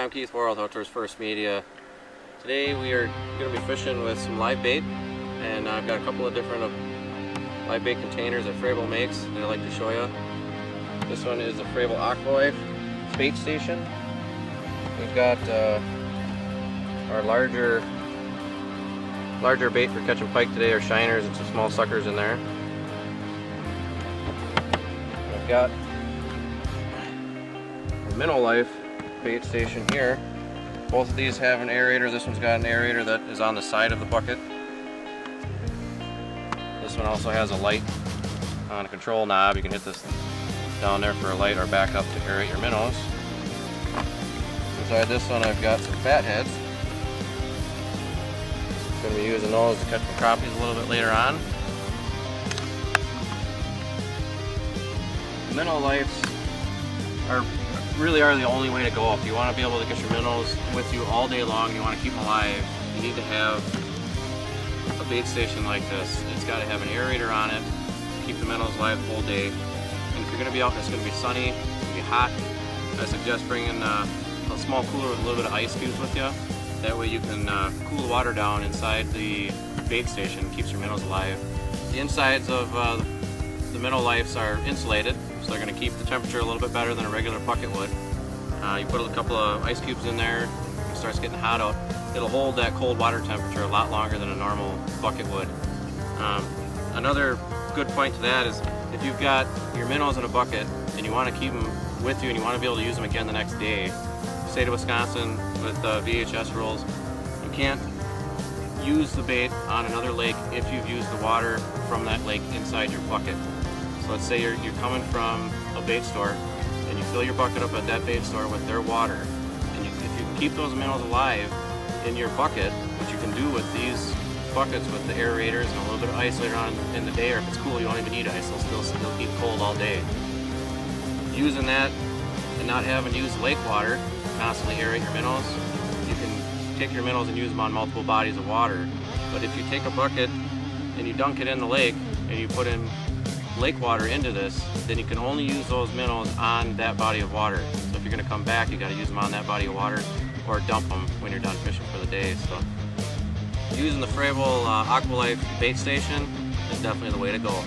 Hi, I'm Keith, Worrall of Outdoorsfirst Media. Today we are going to be fishing with some live bait, and I've got a couple of different live bait containers that Frabill makes that I'd like to show you. This one is a Frabill Aqualife bait station. We've got our larger bait for catching pike today, our shiners and some small suckers in there. I've got a Minnow bait station here. Both of these have an aerator. This one's got an aerator that is on the side of the bucket. This one also has a light on a control knob. You can hit this down there for a light or back up to aerate your minnows. Inside this one I've got some fatheads. Going to be using those to catch the crappies a little bit later on. Minnow lives really are the only way to go. If you want to be able to get your minnows with you all day long, you want to keep them alive, you need to have a bait station like this. It's got to have an aerator on it, keep the minnows alive the whole day. And if you're going to be out and it's going to be sunny, it's going to be hot, I suggest bringing a small cooler with a little bit of ice cubes with you. That way you can cool the water down inside the bait station, keeps your minnows alive. The insides of the minnow lives are insulated, so they're going to keep the temperature a little bit better than a regular bucket would. You put a couple of ice cubes in there, it starts getting hot out, it'll hold that cold water temperature a lot longer than a normal bucket would. Another good point to that is if you've got your minnows in a bucket and you want to keep them with you and you want to be able to use them again the next day, state of Wisconsin with VHS rules, you can't use the bait on another lake if you've used the water from that lake inside your bucket. So let's say you're coming from a bait store and you fill your bucket up at that bait store with their water, and if you can keep those minnows alive in your bucket, which you can do with these buckets with the aerators and a little bit of ice later on in the day, or if it's cool you don't even need ice, they'll still keep cold all day. Using that and not having to use lake water, constantly aerate your minnows, you can take your minnows and use them on multiple bodies of water. But if you take a bucket and you dunk it in the lake and you put in lake water into this, then you can only use those minnows on that body of water. So if you're going to come back, you got to use them on that body of water or dump them when you're done fishing for the day. So using the Frabill Aqualife bait station is definitely the way to go.